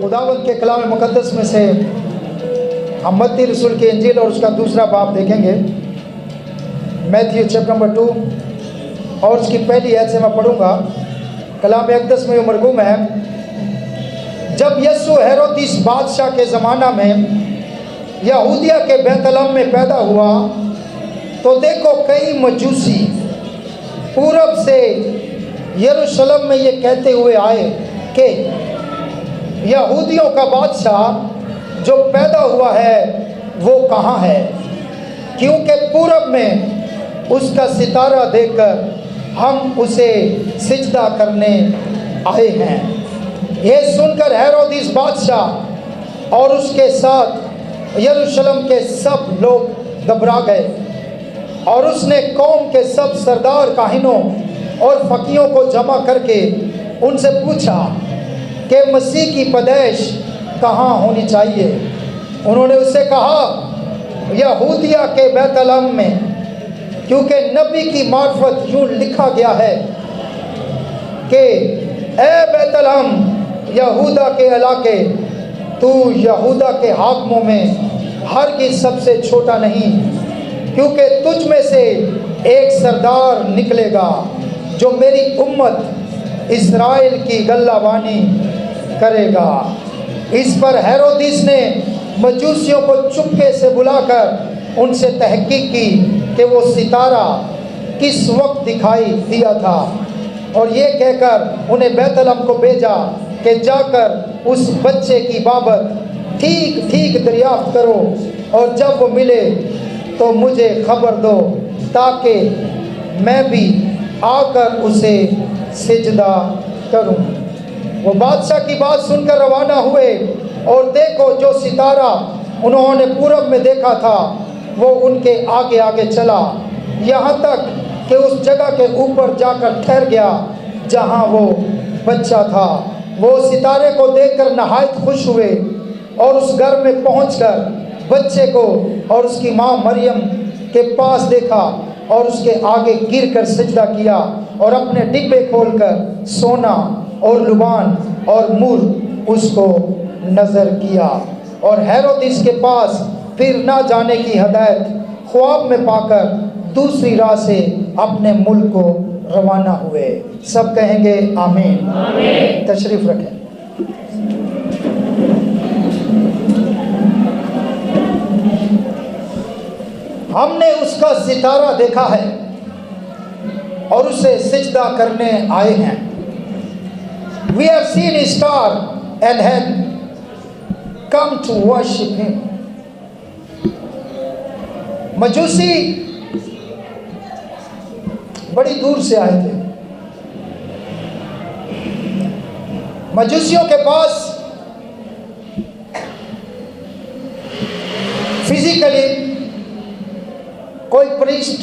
खुदावंद के कलाम मुकद्दस में से हम मत्ती रसूल की इंजील और उसका दूसरा बाब देखेंगे, मैथ्यू चैप्टर नंबर 2 और उसकी पहली आयत से मैं पढ़ूंगा। कलाम मुकद्दस में मरगूम है, जब यीशु हेरोदिस बादशाह के ज़माना में यहूदिया के बैतलहम में पैदा हुआ तो देखो कई मजूसी पूरब से यरूशलेम में ये कहते हुए आए कि यहूदियों का बादशाह जो पैदा हुआ है वो कहाँ है, क्योंकि पूरब में उसका सितारा देखकर हम उसे सिजदा करने आए हैं। ये सुनकर हेरोदिस बादशाह और उसके साथ यरूशलेम के सब लोग घबरा गए और उसने कौम के सब सरदार काहिनों और फकीरों को जमा करके उनसे पूछा कि मसीह की पैदाइश कहाँ होनी चाहिए। उन्होंने उससे कहा यहूदिया के बैतलहम में, क्योंकि नबी की मार्फत यूँ लिखा गया है कि ए बैतलहम यहूदा के इलाके, तू यहूदा के हाकिमों में हरगिज़ सबसे छोटा नहीं, क्योंकि तुझ में से एक सरदार निकलेगा जो मेरी उम्मत इस्राएल की गल्लाबानी करेगा। इस पर हेरोदिस ने मजूसियों को चुपके से बुलाकर उनसे तहकीक की कि वो सितारा किस वक्त दिखाई दिया था, और ये कहकर उन्हें बैतलहम को भेजा कि जाकर उस बच्चे की बाबत ठीक ठीक दरियाफ्त करो, और जब वो मिले तो मुझे खबर दो ताकि मैं भी आकर उसे सिजदा करूं। वो बादशाह की बात सुनकर रवाना हुए, और देखो जो सितारा उन्होंने पूरब में देखा था वो उनके आगे आगे चला, यहाँ तक कि उस जगह के ऊपर जाकर ठहर गया जहाँ वो बच्चा था। वो सितारे को देखकर नहायत खुश हुए और उस घर में पहुंचकर बच्चे को और उसकी माँ मरियम के पास देखा और उसके आगे गिरकर सजदा किया और अपने डिब्बे खोलकर सोना और लुबान और मूर उसको नज़र किया। और हेरोदिस के पास फिर ना जाने की हदायत ख्वाब में पाकर दूसरी राह से अपने मुल्क को रवाना हुए। सब कहेंगे आमीन, आमीन। तशरीफ रखें। हमने उसका सितारा देखा है और उसे सिजदा करने आए हैं। We have seen his star and have come to worship him. मजूसी बड़ी दूर से आए थे। मजूसियों के पास फिजिकली कोई प्रीस्ट,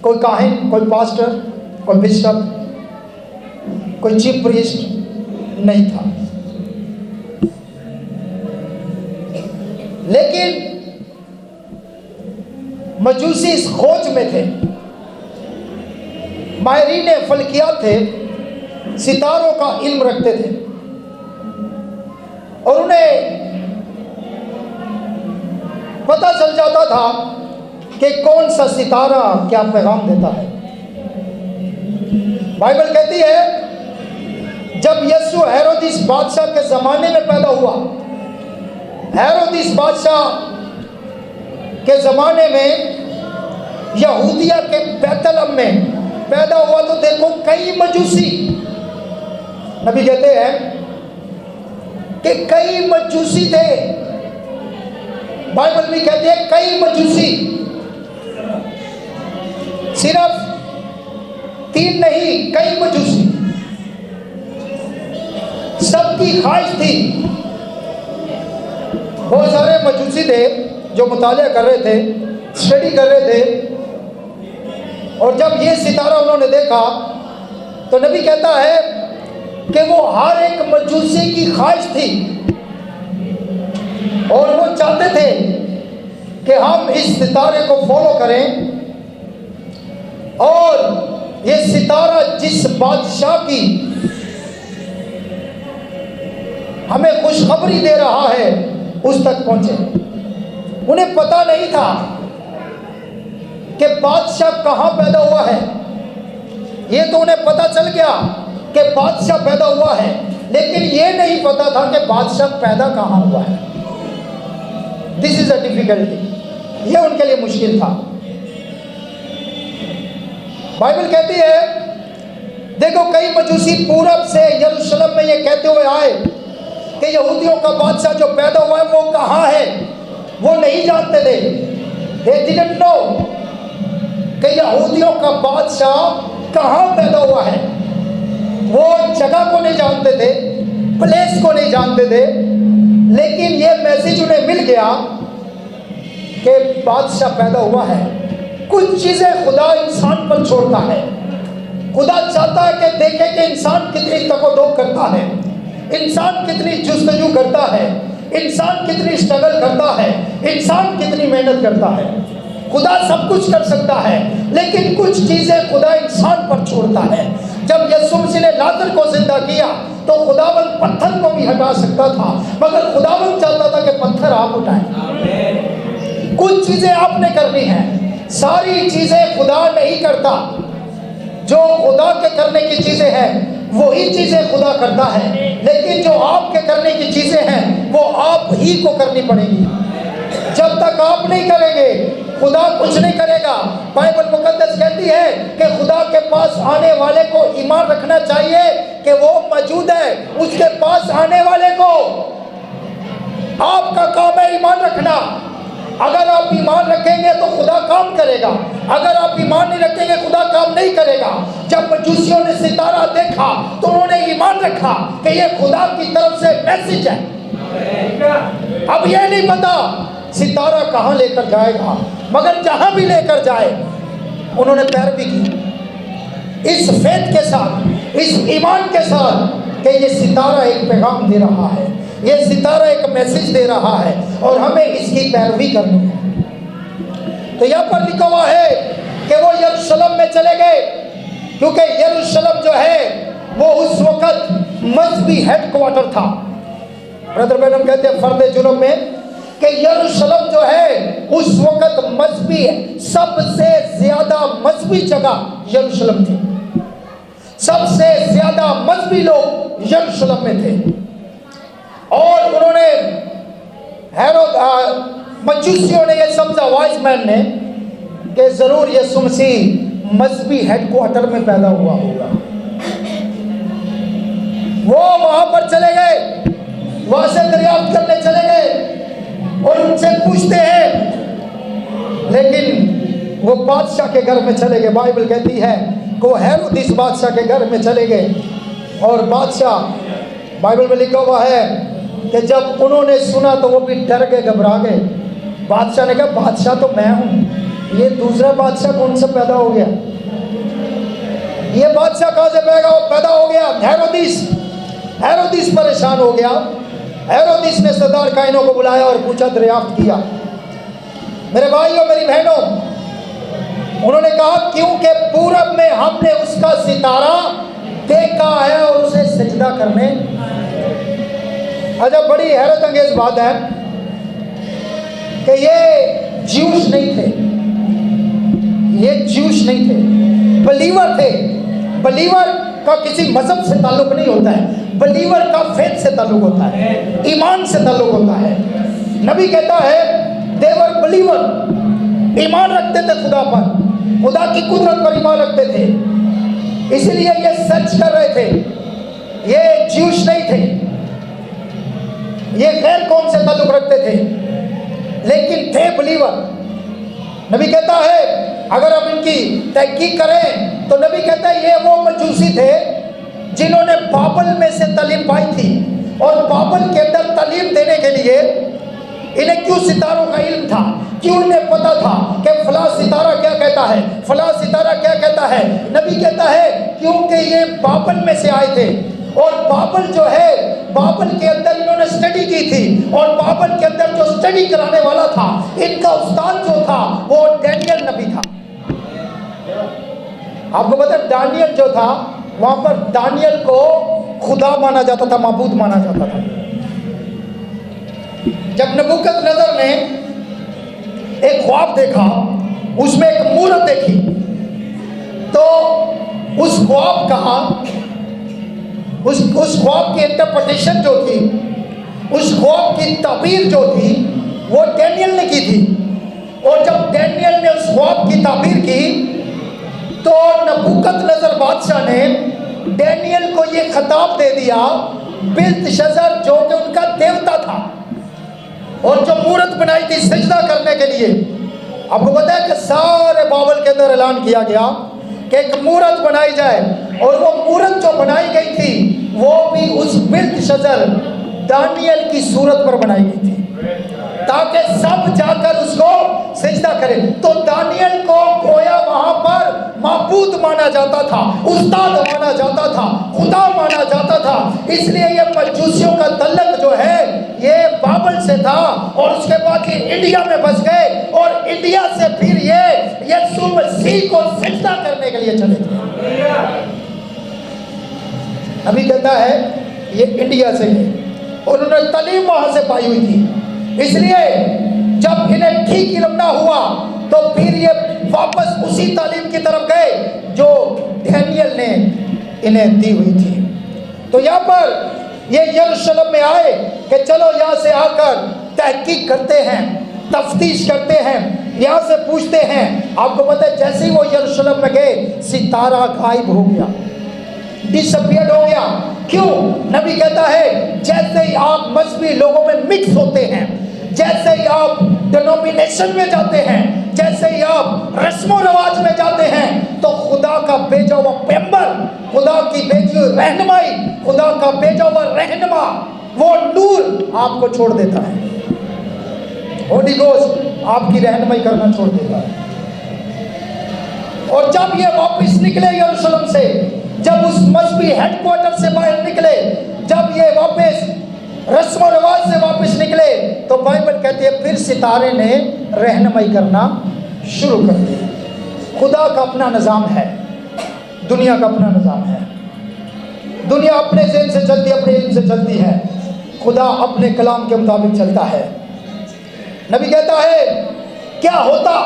कोई काहिन, कोई पास्टर, कोई बिशप, कोई चीफ प्रीस्ट नहीं था, लेकिन मजूसी इस खोज में थे, माहिरीन फल्कियात थे, सितारों का इल्म रखते थे और उन्हें पता चल जाता था कि कौन सा सितारा क्या पैगाम देता है। बाइबल कहती है जब यीशु हेरोदिस बादशाह के ज़माने में पैदा हुआ, हेरोदिस बादशाह के ज़माने में यहूदिया के बैतलहम में पैदा हुआ तो देखो कई मजूसी, नबी कहते हैं कि कई मजूसी थे। बाइबल भी कहते हैं कई मजूसी, सिर्फ 3 नहीं, कई मजूसी। सबकी ख्वाहिश थी, बहुत सारे मजूसी थे जो मुतालिया कर रहे थे, स्टडी कर रहे थे, और जब ये सितारा उन्होंने देखा तो नबी कहता है कि वो हर एक मजूसी की ख्वाहिश थी और वो चाहते थे कि हम इस सितारे को फॉलो करें, और ये सितारा जिस बादशाह की हमें खुशखबरी दे रहा है, उस तक पहुंचे। उन्हें पता नहीं था कि बादशाह कहां पैदा हुआ है। ये तो उन्हें पता चल गया कि बादशाह पैदा हुआ है, लेकिन ये नहीं पता था कि बादशाह पैदा कहां हुआ है। This is a difficulty. ये उनके लिए मुश्किल था। बाइबल कहती है, देखो कई मजूसी पूरब से यरूशलेम में ये कहते हुए आए कि यहूदियों का बादशाह जो पैदा हुआ है वो कहाँ है। वो नहीं जानते थे, they didn't know कि यहूदियों का बादशाह कहाँ पैदा हुआ है। वो जगह को नहीं जानते थे, प्लेस को नहीं जानते थे, लेकिन ये मैसेज उन्हें मिल गया कि बादशाह पैदा हुआ है। कुछ चीजें खुदा इंसान पर छोड़ता है। खुदा चाहता है कि देखे कि इंसान कितनी तकदोक करता है, इंसान कितनी जुस्तजू करता है, इंसान कितनी स्ट्रगल करता है, इंसान कितनी मेहनत करता है। खुदा सब कुछ कर सकता है, लेकिन कुछ चीजें खुदा इंसान पर छोड़ता है। जब यीशु मसीह ने लाजर को जिंदा किया तो खुदावंद पत्थर को भी हटा सकता था, मगर खुदावंद चाहता था कि पत्थर आप उठाएं। कुछ चीजें आपने करनी है, सारी चीजें खुदा नहीं करता। जो खुदा के करने की चीजें हैं वही चीजें खुदा करता है, लेकिन जो आपके करने की चीजें हैं वो आप ही को करनी पड़ेगी। जब तक आप नहीं करेंगे खुदा कुछ नहीं करेगा। बाइबल मुकद्दस कहती है कि खुदा के पास आने वाले को ईमान रखना चाहिए कि वो मौजूद है। उसके पास आने वाले को आपका काम है ईमान रखना। अगर आप ईमान रखेंगे तो खुदा काम करेगा, अगर आप ईमान नहीं रखेंगे खुदा काम नहीं करेगा। जब मजूसियों ने सितारा देखा तो उन्होंने ईमान रखा कि ये खुदा की तरफ से मैसेज है। अब ये नहीं पता सितारा कहाँ लेकर जाएगा, मगर जहां भी लेकर जाए उन्होंने पैरवी की इस फेथ के साथ, इस ईमान के साथ कि ये सितारा एक पैगाम दे रहा है, ये सितारा एक मैसेज दे रहा है और हमें इसकी पैरवी करनी है। तो यहाँ पर लिखा हुआ है कि वो यरूशलेम में चले गए, क्योंकि यरूशलेम जो है वो उस वक्त मजहबी हेडक्वार्टर था। ब्रदर मैडम कहते हैं फर्द जुर्म में कि यरूशलेम जो है उस वक्त मजहबी सबसे ज्यादा मजहबी जगह यरूशलेम थी। सबसे ज्यादा मजहबी लोग यरूशलेम में थे और उन्होंने मजूसियों ने यह समझा, वाइज मैन ने, कि जरूर यीशु मसीह मजहबी हेडक्वार्टर में पैदा हुआ होगा। वो वहां पर चले गए, वहां से दरियाफ्त करने चले गए और उनसे पूछते हैं, लेकिन वो बादशाह के घर में चले गए। बाइबल कहती है कि वो हेरोदिस बादशाह के घर में चले गए और बादशाह, बाइबल में लिखा हुआ है कि जब उन्होंने सुना तो वो भी डर गए, घबरा गए। बादशाह ने कहा बादशाह तो मैं हूं, ये दूसरा बादशाह कौन सा पैदा हो गया, ये बादशाह कहां से पैदा हो गया। हेरोदिस परेशान हो गया। हेरोदिस ने सरदार काइनों को बुलाया और पूछा, दरियाफ्त किया। मेरे भाइयों मेरी बहनों, उन्होंने कहा क्योंकि पूरब में हमने उसका सितारा देखा है और उसे सजदा करने। अच्छा, बड़ी हैरत अंगेज बात है कि ये ज्यूश नहीं थे, ये ज्यूश नहीं थे, बलीवर थे। बलीवर का किसी मजहब से ताल्लुक नहीं होता है, बलीवर का फेथ से ताल्लुक होता है, ईमान से ताल्लुक होता है। नबी कहता है देवर बलीवर, ईमान रखते थे खुदा पर, खुदा की कुदरत पर ईमान रखते थे, इसलिए ये सर्च कर रहे थे। ये ज्यूश नहीं थे, ये गैर कौम से ताल्लुक रखते थे, लेकिन थे बलीवर। नबी कहता है अगर हम इनकी तहकीक करें तो नबी कहता है ये वो मजूसी थे जिन्होंने बाबल में से तालीम पाई थी, और बाबल के अंदर तालीम देने के लिए इन्हें क्यों सितारों का इल्म था, क्यों इन्हें पता था कि फला सितारा क्या कहता है, फला सितारा क्या कहता है। नबी कहता है क्योंकि ये बाबल में से आए थे, और बाबल जो है, बाबल के अंदर इन्होंने स्टडी की थी, और बाबल के अंदर जो स्टडी कराने वाला था, इनका उस्ताद जो था वो डैनियल नबी था। आपको पता है दानियल जो था, वहां पर दानियल को खुदा माना जाता था, माबूद माना जाता था। जब नबूकदनेस्सर ने एक ख्वाब देखा, उसमें एक मूरत देखी, तो उस ख्वाब का उस ख्वाब की इंटरप्रिटेशन जो थी, उस ख्वाब की ताबीर जो थी, वो डैनियल ने की थी। और जब डैनियल ने उस ख्वाब की ताबीर की तो नबूकदनेस्सर बादशाह ने डैनियल को ये खिताब दे दिया, बेल्तशस्सर जो कि उनका देवता था और जो मूरत बनाई थी सजदा करने के लिए। आपको पता है कि सारे बाइबल के अंदर ऐलान किया गया कि एक मूरत बनाई जाए, और वो मूरत जो बनाई गई थी वो भी उस बेल्तशस्सर दानियल की सूरत पर बनाई गई थी, ताकि सब जाकर उसको सजदा करें। तो दानियल को गोया वहां पर माबूद माना जाता था, उस्ताद माना जाता था, खुदा माना जाता था। इसलिए ये मजूसियों का तल्लक जो है ये बाइबल से था, और उसके बाद ये इंडिया में बस गए, और इंडिया से फिर ये यीशु मसीह को सजदा करने के लिए चले थे। अभी कहता है ये इंडिया से गए, और उन्होंने तालीम वहां से पाई हुई थी। इसलिए जब इन्हें ठीक इल्म ना हुआ तो फिर ये वापस उसी तालीम की तरफ गए जो डैनियल ने इन्हें दी हुई थी। तो यहाँ पर ये यरूशलेम में आए कि चलो यहाँ से आकर तहकीक करते हैं, तफ्तीश करते हैं, यहाँ से पूछते हैं। आपको पता है जैसे ही वो यरूशलेम में गए, सितारा गायब हो गया, डिसअपियर्ड हो गया। क्यों? नबी कहता है जैसे ही आप मजहबी लोगों में मिक्स होते हैं, जैसे ही आप डिनोमिनेशन में जाते हैं, जैसे ही आप रस्मो रवाज में जाते हैं, तो खुदा का भेजा हुआ पैगंबर, खुदा की भेजी हुई रहनुमाई, खुदा का भेजा हुआ रहनुमा, वो नूर आपको छोड़ देता है। होली गोश्त आपकी रहनुमाई करना छोड़ देता है। और जब ये वापस निकले यरूशलेम से, जब उस मजहबी हेडक्वार्टर से बाहर निकले, जब ये वापस रस्म रिवाज से वापस निकले, तो बाइबल कहती है फिर सितारे ने रहनुमाई करना शुरू कर दिया। खुदा का अपना निज़ाम है, दुनिया का अपना निज़ाम है। दुनिया अपने ज़हन से चलती है, अपने इल्म से चलती है। खुदा अपने कलाम के मुताबिक चलता है। नबी कहता है क्या होता,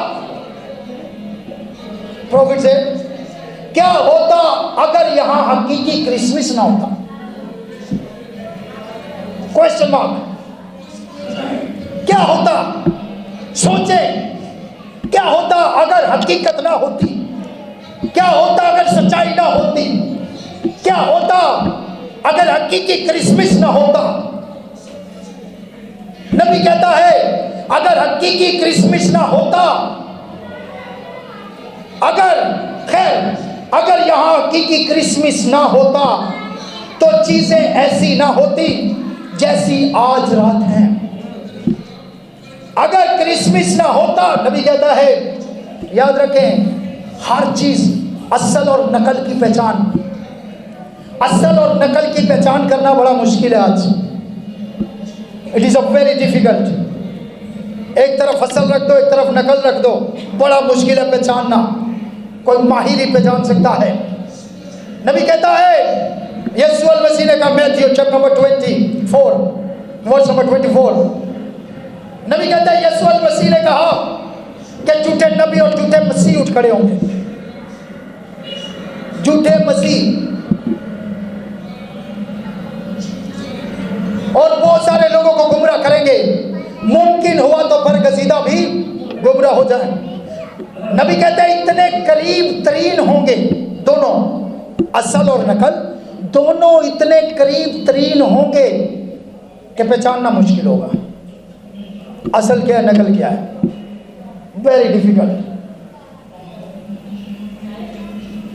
प्रॉफिट से क्या होता अगर यहां हकीकी क्रिसमस ना होता? Question mark. क्या होता? सोचे, क्या होता अगर हकीकत ना होती? क्या होता अगर सच्चाई ना होती? क्या होता अगर हकीकी क्रिसमस ना होता? नबी कहता है अगर हकीकी क्रिसमस ना होता, अगर यहां हकीकी क्रिसमस ना होता, तो चीजें ऐसी ना होती जैसी आज रात है। अगर क्रिसमस ना होता, नबी कहता है, याद रखें, हर चीज असल और नकल की पहचान, असल और नकल की पहचान करना बड़ा मुश्किल है आज। It is a very difficult. एक तरफ असल रख दो, एक तरफ नकल रख दो, बड़ा मुश्किल है पहचानना। कोई माहिर ही पहचान सकता है। नबी कहता है, यीशु मसीह ने कहा, Matthew chapter number 24 verse number 24, नबी कहता है यीशु मसीह ने कहा कि झूठे नबी और झूठे मसीह उठ खड़े होंगे। झूठे मसीह, और बहुत सारे लोगों को गुमराह करेंगे। मुमकिन हुआ तो बरगजीदा भी गुमराह हो जाए। नबी कहते हैं इतने करीब तरीन होंगे दोनों, असल और नकल दोनों इतने करीब तरीन होंगे कि पहचानना मुश्किल होगा असल क्या है, नकल क्या है। Very difficult.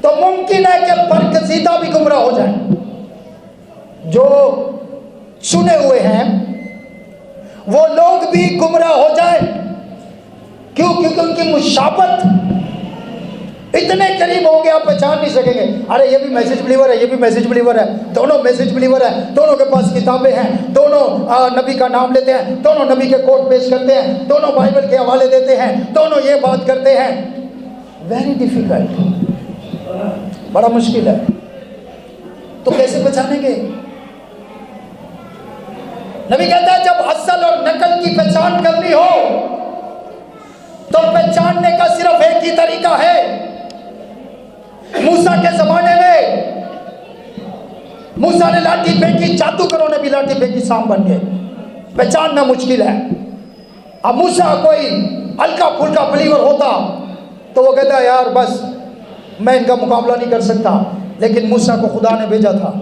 तो मुमकिन है कि बरगजीदा भी गुमराह हो जाए। जो चुने हुए हैं वो लोग भी गुमराह हो जाए। क्यों? क्योंकि उनकी मुशाबत इतने करीब होंगे आप पहचान नहीं सकेंगे। अरे ये भी मैसेज बिलीवर है, ये भी मैसेज बिलीवर है, दोनों मैसेज बिलीवर है, दोनों के पास किताबें हैं, दोनों नबी का नाम लेते हैं, दोनों नबी के कोट पेश करते हैं, दोनों बाइबल के हवाले देते हैं, दोनों ये बात करते हैं। वेरी डिफिकल्ट, बड़ा मुश्किल है। तो कैसे पहचानेंगे? नबी कहता है जब असल और नकल की पहचान करनी हो तो पहचानने का सिर्फ एक ही तरीका है। मूसा के जमाने में मूसा ने लाठी फेंकी, जादूगरों ने भी लाठी फेंकी, सांप बन गए। पहचानना मुश्किल है। अब मूसा कोई हल्का फुल्का बिलीवर होता तो वो कहता है यार बस मैं इनका मुकाबला नहीं कर सकता, लेकिन मूसा को खुदा ने भेजा था,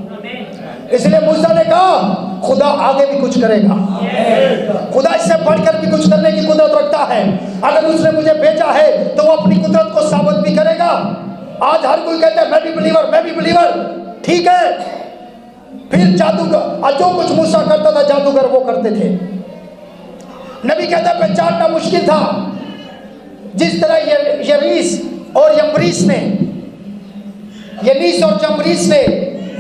इसलिए मूसा ने कहा खुदा आगे भी कुछ करेगा, खुदा इससे बढ़कर भी कुछ करने की कुदरत रखता है। अगर उसने मुझे भेजा है तो वो अपनी कुदरत को साबित भी करेगा। आज हर कोई कहता है मैं भी बिलीवर, मैं भी बिलीवर, ठीक है। फिर जादूगर जो कुछ मूसा करता था जादूगर वो करते थे। नबी कहता है पहचानना मुश्किल था। जिस तरह यरीस और यम्ब्रीस ने, यनीस और जम्ब्रीस ने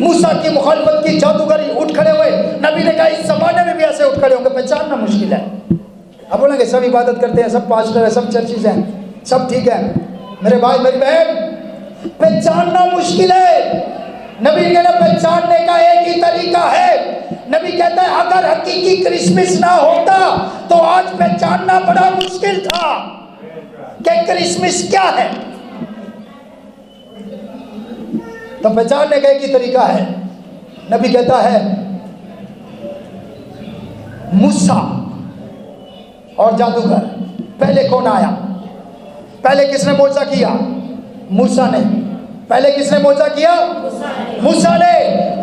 मूसा की मुखालफत की, जादूगरी उठ खड़े हुए। नबी ने कहा इस जमाने में भी ऐसे उठ खड़े होंगे, पहचानना मुश्किल है। अब बोलेंगे सब इबादत करते हैं, सब पास्टर है, सब चर्चिज हैं, सब ठीक है। मेरे भाई मेरी बहन, पहचानना मुश्किल है। नबी कहना पहचानने का एक ही तरीका है। नबी कहता है अगर हकीकी क्रिसमस ना होता तो आज पहचानना बड़ा मुश्किल था कि क्रिसमस क्या है। तो पहचानने का एक ही तरीका है। नबी कहता है मूसा और जादूगर, पहले कौन आया? पहले किसने मौजा किया? मूसा ने। पहले किसने मौजा किया? मूसा ने।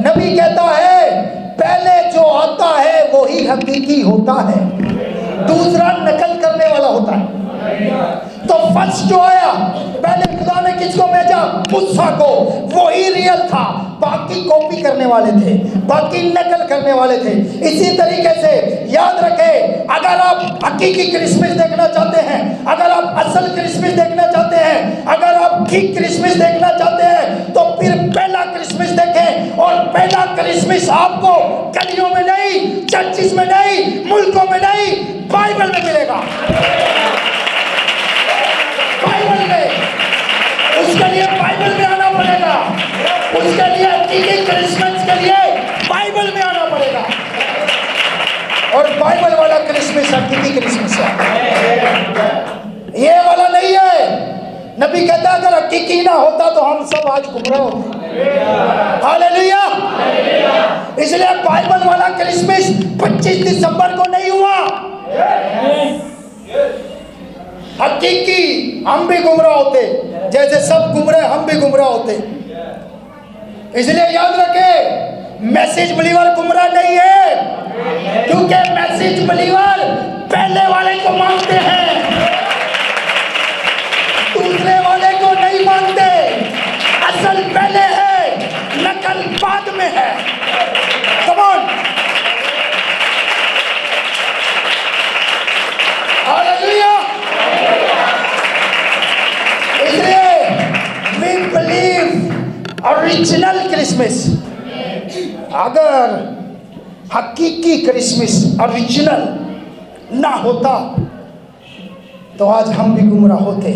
नबी कहता है पहले जो आता है वही हकीकी होता है, दूसरा नकल करने वाला होता है। तो फर्स्ट जो आया, पहले खुदा ने किसको भेजा? मूसा को, वही रियल था, बाकी कॉपी करने वाले थे, बाकी नकल करने वाले थे। इसी तरीके से याद रखें, अगर आप हकीकी क्रिसमस देखना चाहते हैं, अगर आप असल क्रिसमस देखना चाहते हैं, अगर आप ठीक क्रिसमस देखना चाहते हैं तो फिर पहला क्रिसमस देखें। और पहला क्रिसमस आपको गलियों में नहीं, चर्चिस में नहीं, मुल्कों में नहीं, बाइबल में मिलेगा। बाइबल में, उसके लिए बाइबल में आना पड़ेगा। उसके लिए हकीकी क्रिसमस के लिए बाइबल में आना पड़ेगा। और बाइबल वाला क्रिसमस हकीकी क्रिसमस है, ये वाला नहीं है। नबी कहता अगर हकीकी ना होता तो हम सब आज गुमराह होते। हालेलुया। इसलिए बाइबल वाला क्रिसमस 25 दिसंबर को नहीं हुआ। हकीकी हम भी गुमराह होते, जैसे सब गुमराह हम भी गुमराह होते। इसलिए याद रखें मैसेज बिलीवर गुमराह नहीं है, क्योंकि मैसेज बिलीवर पहले वाले को मानते हैं, दूसरे वाले को नहीं मानते। असल पहले है, नकल बाद में है। Come on, hallelujah. इसलिए वी बिलीव ओरिजिनल क्रिसमस। अगर हकीकी क्रिसमस ओरिजिनल ना होता तो आज हम भी गुमराह होते।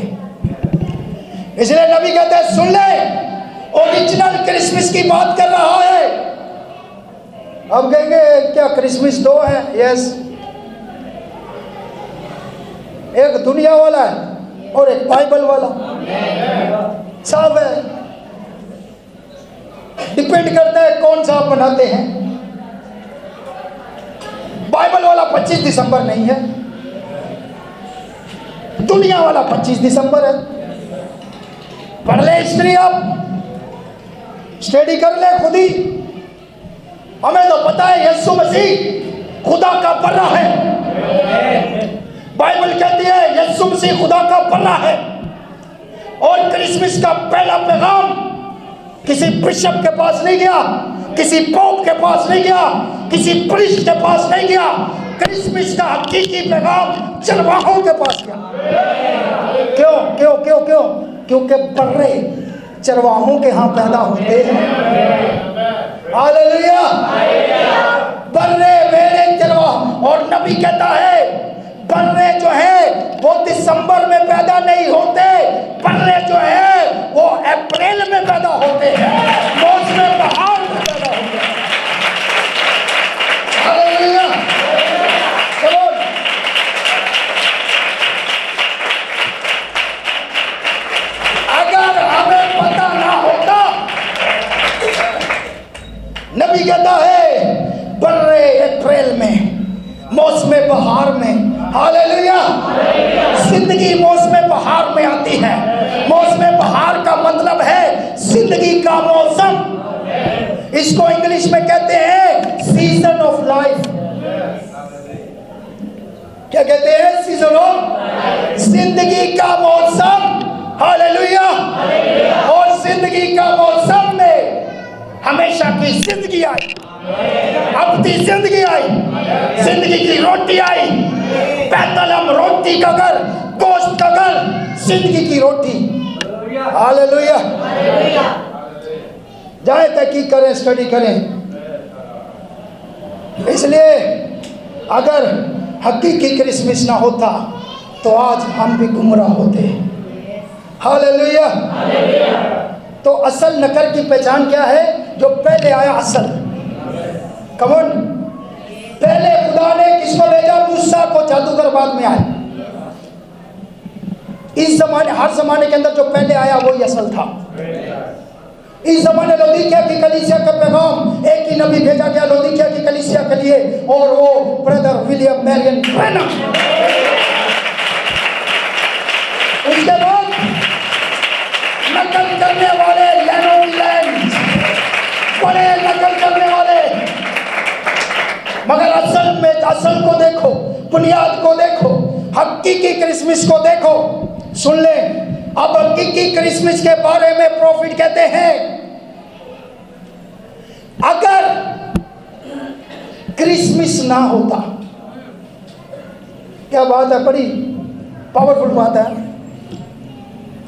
इसलिए नबी कहते हैं सुन ले, ओरिजिनल क्रिसमस की बात कर रहा है। अब कहेंगे क्या क्रिसमस दो है? यस, एक दुनिया वाला है और एक बाइबल वाला। सब है, डिपेंड करता है कौन सा आप बनाते हैं। बाइबल वाला 25 दिसंबर नहीं है, दुनिया वाला 25 दिसंबर है। पढ़ ले हिस्ट्री, आप स्टडी कर ले खुद ही। हमें तो पता है यीशु मसीह खुदा का बर्रा है। बाइबल कहती है यीशु मसीह खुदा का बर्रा है। और क्रिसमस का पहला पैगाम किसी बिशप के पास नहीं गया, किसी पोप के पास नहीं गया, किसी प्रीस्ट के पास नहीं गया। क्रिसमस का हकीकी पैगाम चरवाहों के पास गया। क्यों क्यों क्यों क्यों? क्योंकि बर्रे चरवाहों के यहाँ पैदा होते हैं। हालेलुया। बर्रे मेरे चरवाह। और नबी कहता है बर्रे जो है वो दिसंबर में पैदा नहीं होते, बर्रे जो है वो अप्रैल में पैदा होते हैं, मौसम बहार में पैदा होते हैं। हालेलुया। अप्रैल में, मौसम बहार में, हालेलुया, जिंदगी मौसम बहार में आती है। मौसम बहार का मतलब है जिंदगी का मौसम। इसको इंग्लिश में कहते हैं सीजन ऑफ लाइफ। क्या कहते हैं? सीजन ऑफ, जिंदगी का मौसम, हालेलुया। और जिंदगी का मौसम में हमेशा की जिंदगी आई, अपनी जिंदगी आई, जिंदगी की रोटी आई। पैतलम रोटी का घर, गोश्त का घर, जिंदगी की रोटी, हालेलुया। जाए तहकीक करें, स्टडी करें। इसलिए अगर हकीकी क्रिसमस ना होता तो आज हम भी गुमराह होते, हालेलुया। तो असल नकल की पहचान क्या है? जो पहले आया असल। कमन, पहले खुदा ने किसको भेजा? मूसा को। जादूगर बाद में आए। इस जमाने, हर जमाने के अंदर जो पहले आया वही असल था। इस जमाने लौदीकिया की कलीसिया का पैगाम एक ही नबी भेजा गया लौदीकिया की कलीसिया के लिए, और वो ब्रदर विलियम मैरियन ब्रैनम। उसके बाद नकल करने वाले लेनोन लैंड, बड़े नकल करने वाले। मगर असल में, असल को देखो, बुनियाद को देखो, हकीकी क्रिसमस को देखो। सुन ले, अब हकीकी क्रिसमस के बारे में प्रॉफिट कहते हैं अगर क्रिसमस ना होता, क्या बात है, बड़ी पावरफुल बात है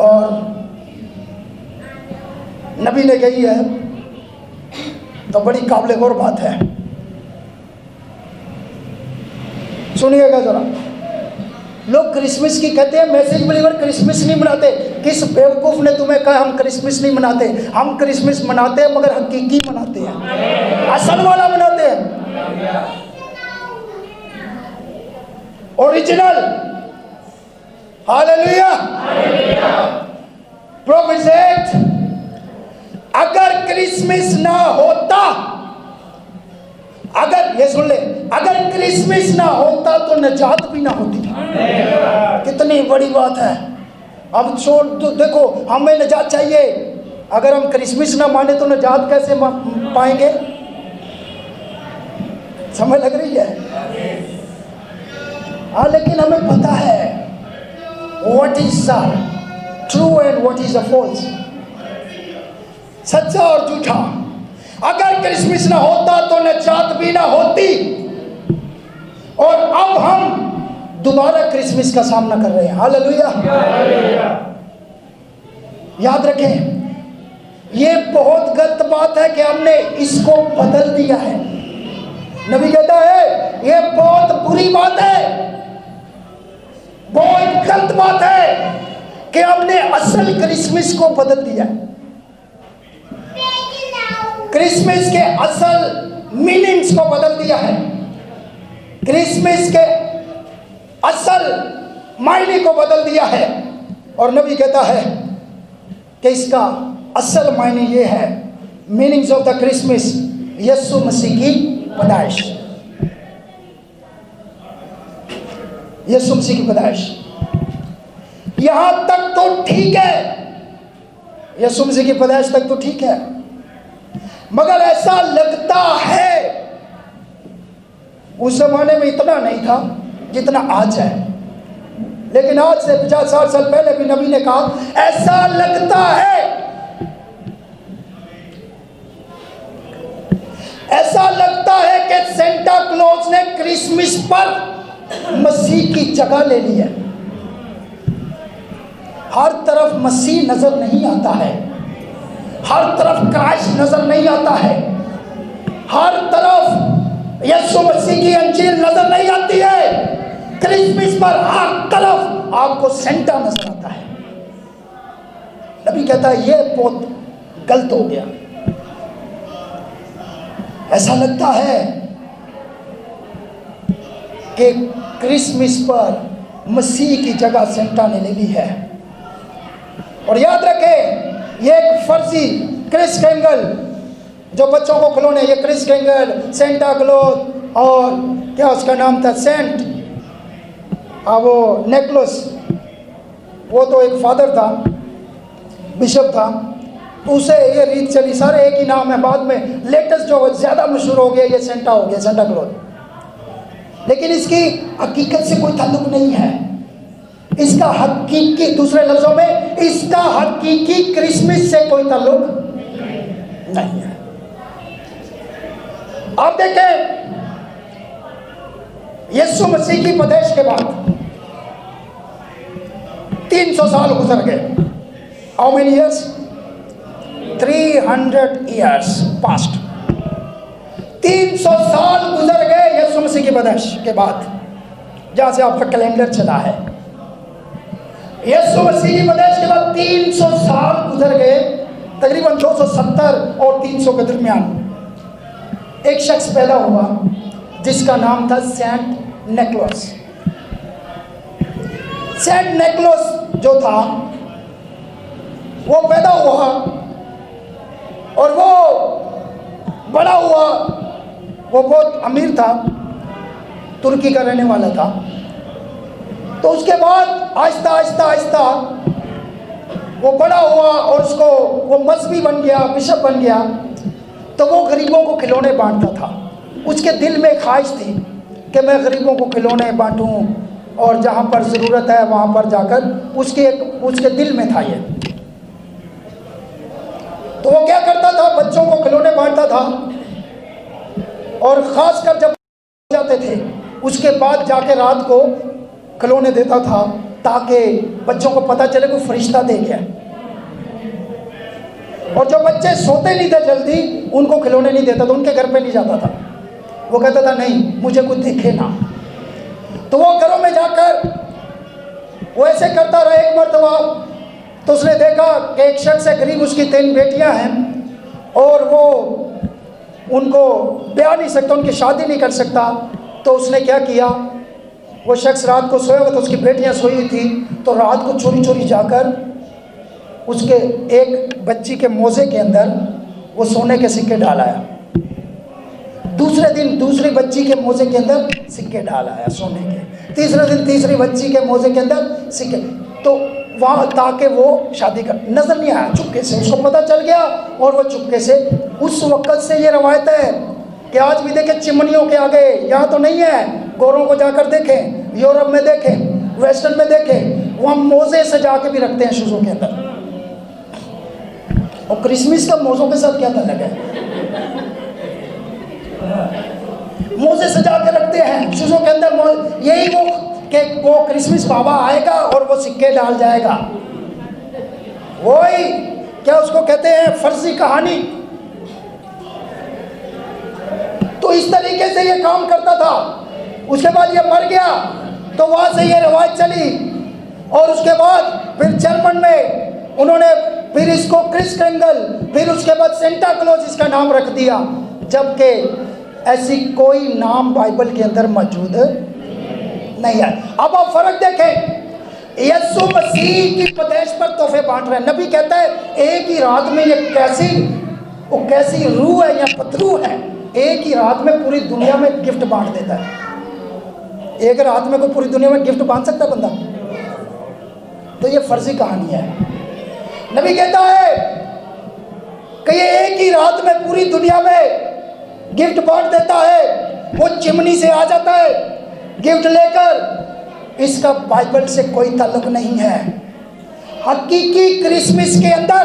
और नबी ने कही है तो बड़ी काबिल गौर बात है। सुनिएगा जरा। लोग क्रिसमस की कहते हैं, मैसेज बिलीवर क्रिसमस नहीं मनाते। किस बेवकूफ़ ने तुम्हें कहा हम क्रिसमस नहीं मनाते? हम क्रिसमस मनाते हैं, मगर हकीकी मनाते हैं, असल वाला मनाते हैं, ओरिजिनल, हालेलुया। प्रॉफिट सेड, अगर क्रिसमस ना होता, अगर, ये सुन ले, अगर क्रिसमस ना होता तो निजात भी ना होती। कितनी बड़ी बात है। अब छोड़ तो देखो, हमें निजात चाहिए। अगर हम क्रिसमस ना माने तो निजात कैसे पाएंगे? समझ लग रही है? हाँ, लेकिन हमें पता है what is true and what is false, सच्चा और झूठा। अगर क्रिसमस ना होता तो निजात भी ना होती। और अब हम दोबारा क्रिसमस का सामना कर रहे हैं, हालेलुया। याद रखें, ये बहुत गलत बात है कि हमने इसको बदल दिया है। नबी कहता है ये बहुत बुरी बात है, बहुत गलत बात है कि हमने असल क्रिसमस को बदल दिया है। क्रिसमस के असल मीनिंग्स को बदल दिया है, क्रिसमस के असल मायने को बदल दिया है। और नबी कहता है कि इसका असल मायने ये है, मीनिंग्स ऑफ द क्रिसमस, यीशु मसीह की पैदाइश, यीशु मसीह की पैदाइश। यहां तक तो ठीक है, यीशु मसीह की पैदाइश तक तो ठीक है, मगर ऐसा लगता है उस जमाने में इतना नहीं था जितना आज है। लेकिन आज से 50-60 साल पहले भी नबी ने कहा ऐसा लगता है, ऐसा लगता है कि सेंटा क्लॉज ने क्रिसमस पर मसीह की जगह ले ली है। हर तरफ मसीह नजर नहीं आता है, हर तरफ क्राइस्ट नजर नहीं आता है, हर तरफ यीशु मसीह की अंजील नजर नहीं आती है। क्रिसमस पर हर तरफ आपको सेंटा नजर आता है। नबी कहता है ये बहुत गलत हो गया। ऐसा लगता है कि क्रिसमस पर मसीह की जगह सेंटा ने ले ली है। और याद रखें, ये एक फर्जी क्रिस कैंगल, जो बच्चों को खिलौने, ये क्रिस कैंगल, सेंटा क्लॉज और क्या उसका नाम था, सेंट वो नेकलस, वो तो एक फादर था, बिशप था, तो उसे ये रीत चली, सारे एक ही नाम है। बाद में लेटेस्ट जो ज़्यादा मशहूर हो गया ये सेंटा हो गया, सेंटा क्लॉज, लेकिन इसकी हकीकत से कोई ताल्लुक नहीं है। इसका हकीकी, दूसरे लफ्जों में इसका हकीकी क्रिसमस से कोई ताल्लुक नहीं है। आप देखें, यीशु मसीह की पैदाइश के बाद 300 साल गुजर गए। How many years? 300 years past. 300 साल गुजर गए यीशु मसीह की पैदाइश के बाद, जहां से आपका कैलेंडर चला है। यीशु मसीह की पैदाइश के बाद 300 साल गुजर गए। तकरीबन 270 और 300 के दरमियान एक शख्स पैदा हुआ जिसका नाम था सेंट निकोलस। सेंट निकोलस जो था वो पैदा हुआ और वो बड़ा हुआ। वो बहुत अमीर था, तुर्की का रहने वाला था। तो उसके बाद आहिस्ता आहिस्ता आहिस्ता वो बड़ा हुआ और उसको वो मजहबी बन गया, बिशप बन गया। तो वो गरीबों को खिलौने बांटता था। उसके दिल में ख्वाहिश थी कि मैं गरीबों को खिलौने बांटूं और जहाँ पर ज़रूरत है वहाँ पर जाकर, उसके दिल में था ये। तो वो क्या करता था, बच्चों को खिलौने बांटता था और ख़ासकर जब जाते थे उसके बाद जाके रात को खिलौने देता था ताकि बच्चों को पता चले कोई फरिश्ता दे गया। और जो बच्चे सोते नहीं थे जल्दी, उनको खिलौने नहीं देता था, उनके घर पे नहीं जाता था। वो कहता था नहीं, मुझे कोई देखे ना। तो वो घरों में जाकर वो ऐसे करता रहा। एक मरतबा तो उसने देखा कि एक शख्स है गरीब, उसकी 3 बेटियां हैं और वो उनको ब्याह नहीं सकता, उनकी शादी नहीं कर सकता। तो उसने क्या किया, वो शख्स रात को सोया हुआ था, उसकी बेटियां सोई हुई थी, तो रात को चोरी चोरी जाकर उसके एक बच्ची के मोजे के अंदर वो सोने के सिक्के डाल आया। दूसरे दिन दूसरी बच्ची के मोजे के अंदर सिक्के डाल आया सोने के। तीसरे दिन तीसरी बच्ची के मोजे के अंदर सिक्के। तो वहाँ ताकि वो शादी कर, नजर नहीं आया, चुपके से उसको पता चल गया और वो चुपके से। उस वक़्त से ये रवायत है कि आज भी देखें चिमनियों के आगे, यहाँ तो नहीं है, गोरों को जाकर देखें, यूरोप में देखें, वेस्टर्न में देखें, वहाँ मोजे सजा के भी रखते हैं शूज़ों के अंदर। और क्रिसमस का मोजों के साथ क्या ताल्लुक है? मोजे सजा के रखते हैं शूज़ों के अंदर। यही वो कि वो क्रिसमस बाबा आएगा और वो सिक्के डाल जाएगा। वही क्या उसको कहते हैं, फर्जी कहानी। तो इस तरीके से ये काम करता था। उसके बाद ये मर गया तो वहाँ से ये रवायत चली और उसके बाद फिर जर्मन में उन्होंने फिर इसको क्रिस क्रेंगल, फिर उसके बाद सेंटा क्लॉज इसका नाम रख दिया, जबकि ऐसी कोई नाम बाइबल के अंदर मौजूद नहीं है। अब आप फर्क देखें, यीशु मसीह की पैदाइश पर तोहफे बांट रहे हैं। नबी कहता है एक ही रात में ये कैसी रूह है या पतरू है, एक ही रात में पूरी दुनिया में गिफ्ट बांट देता है। एक रात में कोई पूरी दुनिया में गिफ्ट बांट सकता है बंदा? तो ये फर्जी कहानी है। नबी कहता है कि ये एक ही रात में पूरी दुनिया में गिफ्ट बांट देता है। वो चिमनी से आ जाता है गिफ्ट लेकर। इसका बाइबल से कोई ताल्लुक नहीं है। हकीकी क्रिसमस के अंदर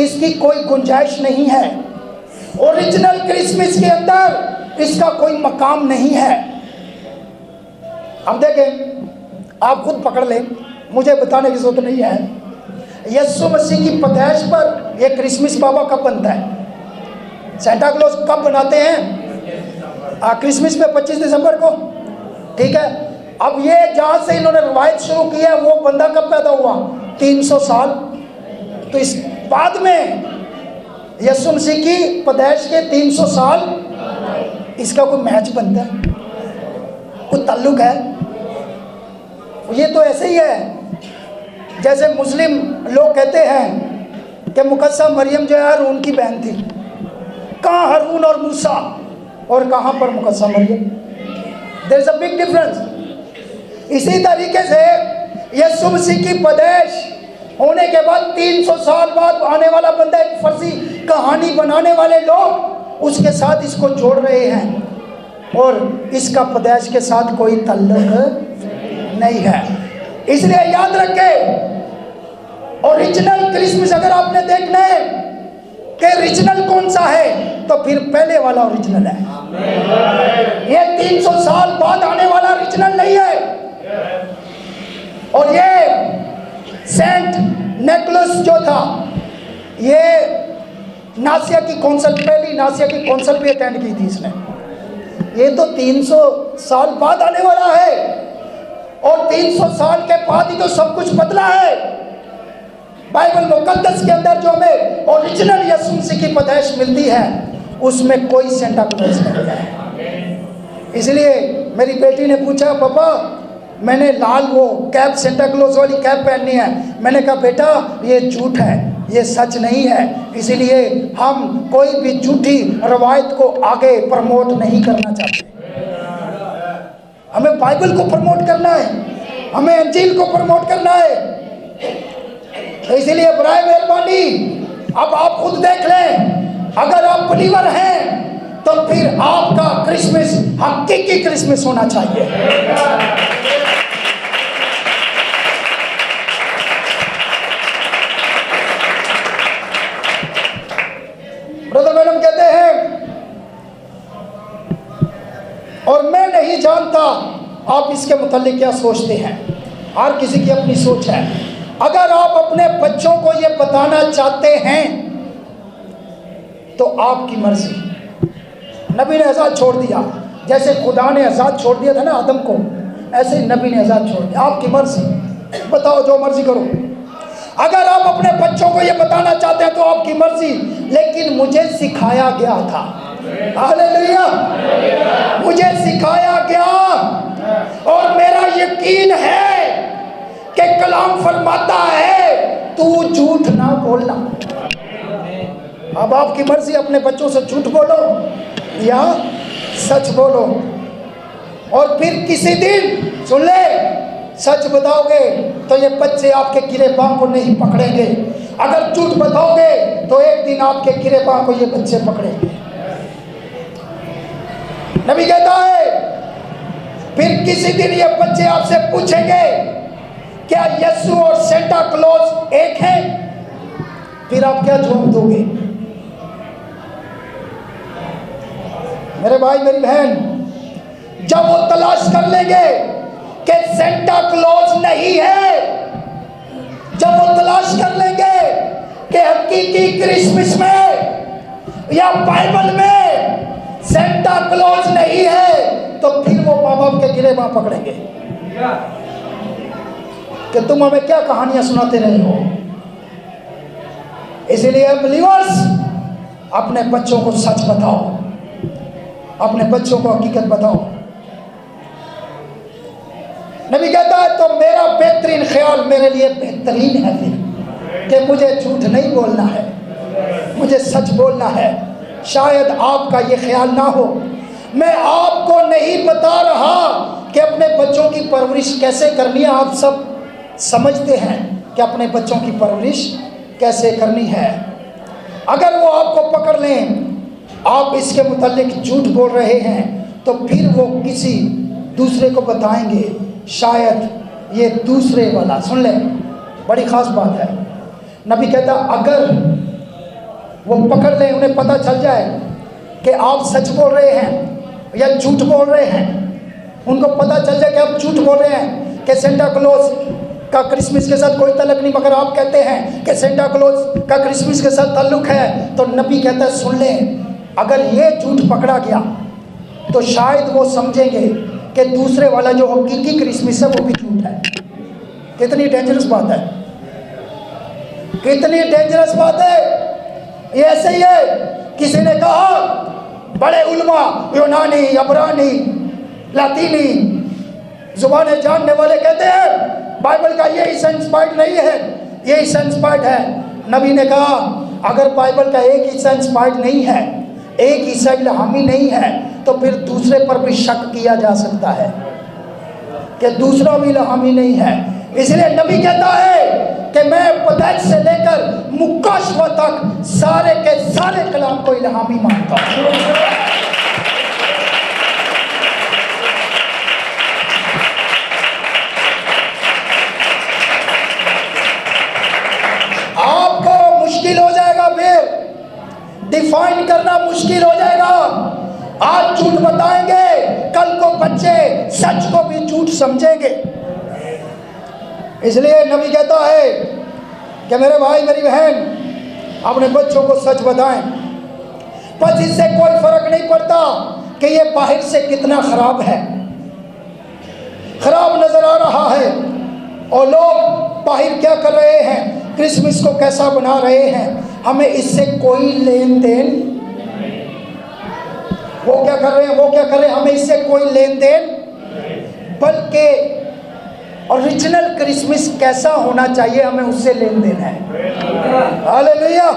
इसकी कोई गुंजाइश नहीं है। ओरिजिनल क्रिसमस के अंदर इसका कोई मकाम नहीं है। अब देखें, आप खुद पकड़ लें, मुझे बताने की जरूरत नहीं है। यीशु मसीह की पैदाइश पर यह क्रिसमस बाबा कब बनता है? सेंटा क्लॉज कब बनाते हैं? क्रिसमस पे 25 दिसंबर को, ठीक है। अब ये जहाँ से इन्होंने रवायत शुरू की है, वो बंदा कब पैदा हुआ? 300 साल। तो इस बाद में यीशु मसीह की पैदाइश के 300 साल, इसका कोई मैच बनता है? कोई ताल्लुक है? ये तो ऐसे ही है जैसे मुस्लिम लोग कहते हैं कि मुकद्दसा मरियम जो है हारून की बहन थी। कहाँ हारून और मूसा? और कहाँ पर मुकद्दसा Maryam. There is a big difference. इसी तरीके से यीशु मसीह की पैदाइश होने के बाद 300 साल बाद आने वाला बंदा, एक फर्जी कहानी बनाने वाले लोग उसके साथ इसको जोड़ रहे हैं और इसका पैदाइश के साथ कोई ताल्लुक नहीं है। इसलिए याद रखें, ओरिजिनल क्रिसमस अगर आपने देखना है कि ओरिजिनल कौन सा है, तो फिर पहले वाला ओरिजिनल है। ये 300 साल बाद आने वाला ओरिजिनल नहीं है। और ये सेंट निकोलस जो था, ये नासिया की कौंसिल, पहली नासिया की कौंसिल भी अटेंड की थी इसने। ये तो 300 साल बाद आने वाला है और 300 साल के बाद ही तो सब कुछ बदला है। बाइबल मुकद्दस के अंदर जो हमें ओरिजिनल यीशु मसीह की पैदाइश मिलती है उसमें कोई सेंटा क्लॉज नहीं है। इसलिए मेरी बेटी ने पूछा, पापा मैंने लाल वो कैप सेंटा क्लॉज वाली कैप पहननी है। मैंने कहा बेटा ये झूठ है, ये सच नहीं है। इसीलिए हम कोई भी झूठी रवायत को आगे प्रमोट नहीं करना चाहते। हमें बाइबल को प्रमोट करना है, हमें इंजील को प्रमोट करना है। तो इसीलिए बराए मेहरबानी अब आप खुद देख लें, अगर आप बिलीवर हैं तो फिर आपका क्रिसमस हकीकी क्रिसमस होना चाहिए। ब्रदर मैडम कहते हैं, और मैं नहीं जानता आप इसके मुतालिक क्या सोचते हैं। हर किसी की अपनी सोच है। अगर आप अपने बच्चों को ये बताना चाहते हैं तो आपकी मर्जी। नबी ने आज़ाद छोड़ दिया, जैसे खुदा ने आज़ाद छोड़ दिया था ना आदम को, ऐसे ही नबी ने आज़ाद छोड़ दिया। आपकी मर्जी, बताओ जो मर्जी करो। अगर आप अपने बच्चों को ये बताना चाहते हैं तो आपकी मर्जी, लेकिन मुझे सिखाया गया था, हालेलुया, मुझे सिखाया गया और मेरा यकीन है कि कलाम फरमाता है तू झूठ ना बोलना। अब आपकी मर्जी, अपने बच्चों से झूठ बोलो या सच बोलो। और फिर किसी दिन सुन ले, सच बताओगे तो ये बच्चे आपके गिरे पांव को नहीं पकड़ेंगे। अगर झूठ बताओगे तो एक दिन आपके गिरे पांव को ये बच्चे पकड़ेंगे। नबी कहता है फिर किसी दिन ये बच्चे आपसे पूछेंगे क्या यीशु और सेंटा क्लॉज एक है? फिर आप क्या जवाब दोगे? मेरे भाई मेरी बहन, जब वो तलाश कर लेंगे कि सेंटा क्लॉज नहीं है, जब वो तलाश कर लेंगे कि हकीकी क्रिसमस में या बाइबल में सेंटा क्लॉज नहीं है, तो फिर वो माँ बाप के गिरे बाँ पकड़ेंगे कि तुम हमें क्या कहानियां सुनाते रहे हो। इसीलिए बिलीवर्स, अपने बच्चों को सच बताओ, अपने बच्चों को हकीकत बताओ। नबी कहता है तो मेरा बेहतरीन ख्याल मेरे लिए बेहतरीन है फिर कि मुझे झूठ नहीं बोलना है, मुझे सच बोलना है। शायद आपका ये ख्याल ना हो। मैं आपको नहीं बता रहा कि अपने बच्चों की परवरिश कैसे करनी है। आप सब समझते हैं कि अपने बच्चों की परवरिश कैसे करनी है। अगर वो आपको पकड़ लें आप इसके मुतालिक झूठ बोल रहे हैं, तो फिर वो किसी दूसरे को बताएंगे। शायद ये दूसरे वाला, सुन लें, बड़ी ख़ास बात है। नबी कहता अगर वो पकड़ लें, उन्हें पता चल जाए कि आप सच बोल रहे हैं या झूठ बोल रहे हैं, उनको पता चल जाए कि आप झूठ बोल रहे हैं कि सेंटा क्लॉज का क्रिसमस के साथ कोई ताल्लुक नहीं, मगर आप कहते हैं कि सेंटा क्लॉज का क्रिसमस के साथ ताल्लुक है, तो नबी कहता है सुन लें, अगर ये झूठ पकड़ा गया तो शायद वो समझेंगे कि दूसरे वाला जो हकीकी क्रिसमस है वो भी झूठ है। कितनी डेंजरस बात है, कितनी डेंजरस बात है। ये ऐसे ही है, किसी ने कहा बड़े उलमा, यूनानी, अबरानी, लातीनी जुबानें जानने वाले कहते हैं बाइबल का ये ईसा इंस्पायर्ड नहीं है, ये ईसा इंस्पायर्ड है। नबी ने कहा अगर बाइबल का एक ईसा इंस्पायर्ड नहीं है, एक ईसा इल्हामी नहीं है, तो तो फिर दूसरे पर भी शक किया जा सकता है कि दूसरा भी इल्हामी नहीं है। इसलिए नबी कहता है कि मैं पैदाइश से लेकर मुकाशवा तक सारे के सारे कलाम को इल्हामी मानता हूँ। आपको मुश्किल हो जाएगा, फिर डिफाइन करना मुश्किल हो जाएगा। आज झूठ बताएंगे, कल को बच्चे सच को भी झूठ समझेंगे। इसलिए नबी कहता है कि मेरे भाई मेरी बहन अपने बच्चों को सच बताएं। बस इससे कोई फर्क नहीं पड़ता कि ये बाहर से कितना खराब है, खराब नजर आ रहा है और लोग बाहर क्या कर रहे हैं, क्रिसमस को कैसा बना रहे हैं, हमें इससे कोई लेन देन, वो क्या कर रहे हैं वो क्या कर रहे हैं, हमें इससे कोई लेन देन, बल्कि ओरिजिनल क्रिसमस कैसा होना चाहिए हमें उससे लेन देन है। हालेलुया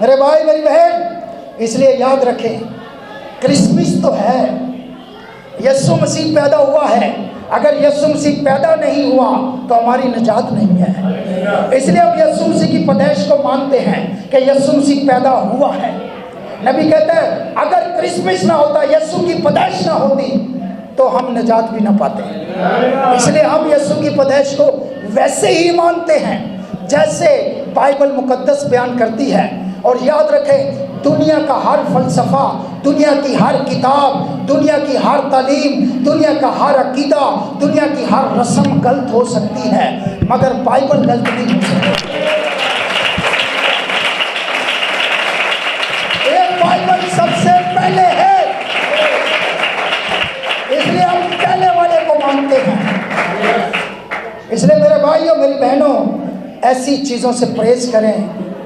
मेरे भाई मेरी बहन। इसलिए याद रखें, क्रिसमस तो है, यीशु मसीह पैदा हुआ है। अगर यीशु मसीह पैदा नहीं हुआ तो हमारी निजात नहीं है। इसलिए हम यीशु मसीह की पैदाइश को मानते हैं कि यीशु मसीह पैदा हुआ है। नबी कहते हैं अगर क्रिसमस ना होता, यीशु की पैदाइश ना होती तो हम निजात भी ना पाते। इसलिए हम यीशु की पैदाइश को वैसे ही मानते हैं जैसे बाइबल मुकद्दस बयान करती है। और याद रखें, दुनिया का हर फलसफा, दुनिया की हर किताब, दुनिया की हर तालीम, दुनिया का हर अकीदा, दुनिया की हर रस्म गलत हो सकती है, मगर बाइबल गलत नहीं हो सकती। एक बाइबल सबसे पहले है, इसलिए हम पहले वाले को मानते हैं। इसलिए मेरे भाइयों मेरी बहनों, ऐसी चीज़ों से परहेज करें,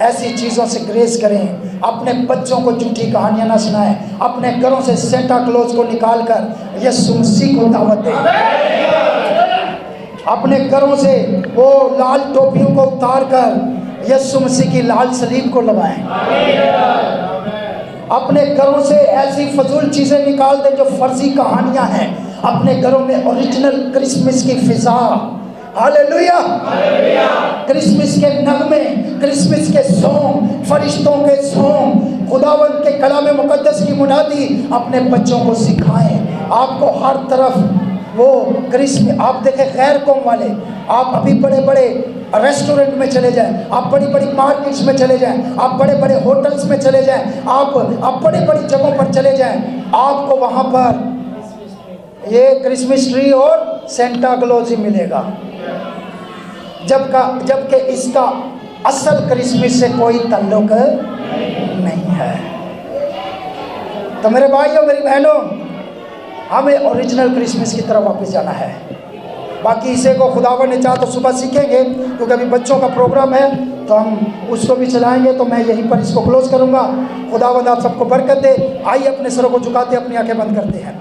ऐसी चीज़ों से ग्रेस करें। अपने बच्चों को झूठी कहानियां ना सुनाएं। अपने घरों से सेंटा क्लॉज को निकाल कर यीशु मसीह को दावत दें। अपने घरों से वो लाल टोपियों को उतार कर यीशु मसीह की लाल सलीब को लगाएं। अपने घरों से ऐसी फजूल चीज़ें निकाल दें जो फर्जी कहानियां हैं। अपने घरों में ओरिजिनल क्रिसमस की फिजा, हालेलुया, क्रिसमस के नगमे, क्रिसमस के सॉन्ग, फरिश्तों के सॉन्ग, खुदावंद के कलाम मुकद्दस की मुनादी अपने बच्चों को सिखाएं। आपको हर तरफ वो क्रिसमस, आप देखें गैर कौम वाले, आप अभी बड़े बड़े रेस्टोरेंट में चले जाएं, आप बड़ी बड़ी मार्केट्स में चले जाएं, आप बड़े बड़े होटल्स में चले जाएं, आप बड़ी बड़ी जगहों पर चले जाएं, आपको वहाँ पर ये क्रिसमस ट्री और सेंटा क्लॉज ही मिलेगा, जबकि इसका असल क्रिसमस से कोई ताल्लुक नहीं है। तो मेरे भाइयों मेरी बहनों, हमें ओरिजिनल क्रिसमस की तरफ वापस जाना है। बाकी इसे को खुदावन ने चाहा तो सुबह सीखेंगे, क्योंकि अभी बच्चों का प्रोग्राम है तो हम उसको भी चलाएंगे। तो मैं यहीं पर इसको क्लोज करूँगा। खुदावन आप सबको बरकत दे। आइए अपने सरों को झुकाते अपनी आंखें बंद करते हैं।